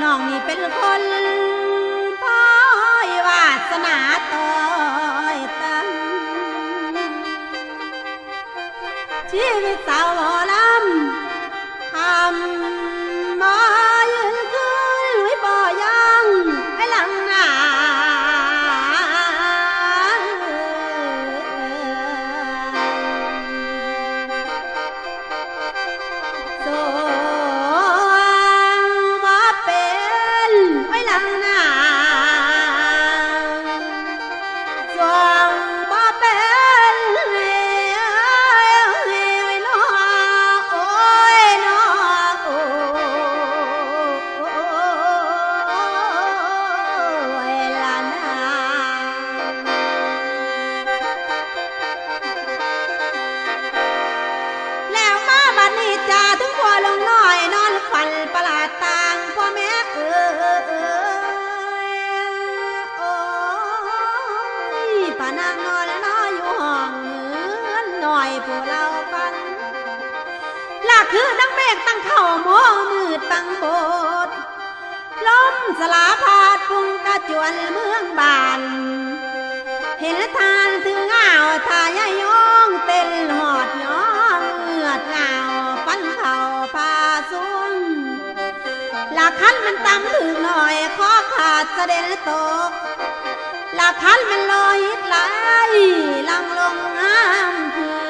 น้องนี่เป็นคนพ้อยวาสนาต่อยตั้งชีวิตสาวหมอลำทำบ่ยืนขึ้นไว้บ่ยังให้หลังหน้าคือนักเมฆตั้งเข่าโมมืดบังโบดลมสลาพาดพุงกระจวนเมืองบานเห็นทานถึงอ้าวทายายงเต้นหอดย้อนเลือดเงาฟันเข่าพาสูงหลักคันมันต่ำถึงหน่อยขอขาดเสด็จตกหลักคันมันลอยหิดไหลลังลงน้ำคือ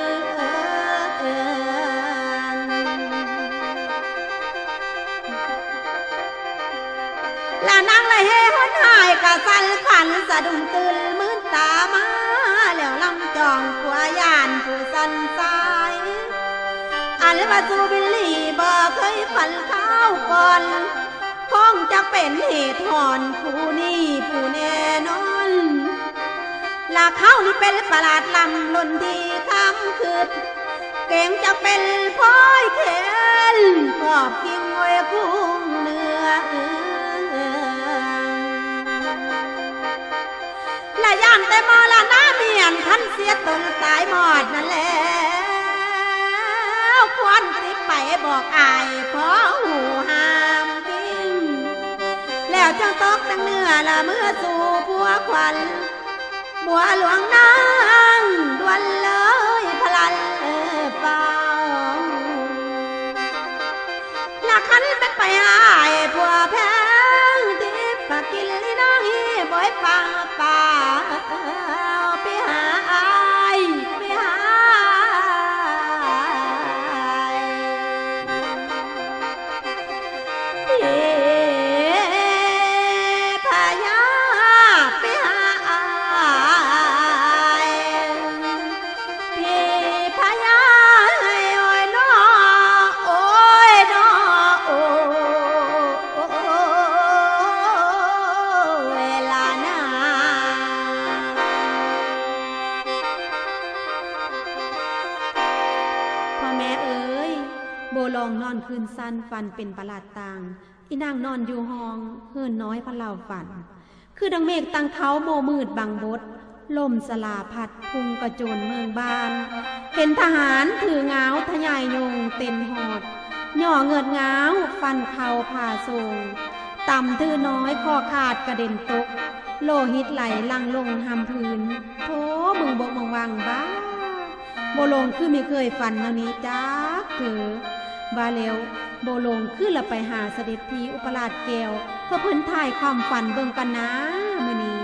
ละนางละเฮหันหายกะสันขันสะดุ้งตื่นมืดตามาแล้วลำจองขัวยานผู้สันสายอันว่าจูบิลลี่บ่เคยฝันข้าวก่อนคงจะเป็นเหตุหอนผู้นี้ผู้แน่นอนละเขานี่เป็นประหลาดลำล้นที่คำคืดเก่งจะเป็นพ้อยเข็นขอบกิ่งไว้คุ้งเนื้อละย่านแต่มอละน้าเมียนคันเสียตนตายหมอดนั่นแล้วควันสิไปบอกอายเพราะหูห้ามกินแล้วจังตกตั้งเนื้อละเมื่อสู่ผัวควันบัวหลวงนางดวนเลยพลันเฝ้าละคันเป็นไปหายผัวแพงทิพย์ปากินลีน้องฮีบ่อยฟังป่าไปหาอายไปหาพายาไปหาอายพี่พายาโอ้ยน้อโอ้ยน้อโอ้เวลานาพ่อแม่เอ๋ยโบลองนอนคืนสั้นฟันเป็นประหลาดต่างอีนางนอนอยู่ห้องเฮือนน้อยพะเล่าฝันคือดังเมฆตั้งเขาโมมืดบังบดลมสลาพัดพุงกระโจนเมืองบานเห็นทหารถือเงาทะยายยงเต็นหอดย่อเงิดเงาฟันเข่าผ่าทรงต่ำทื่อน้อยคอขาดกระเด็นตกโลหิตไหลลังลงหำพื้นโธ่มึงบกมังวังบ้าโบลงคือไม่เคยฝันแนวนี้จ้าเถอบาเลวโบลงคือละไปหาเสด็จพีอุปราชแก้วเพื่อเพิ่นถ่ายความฝันเบิ่งกันนะมื้อนี้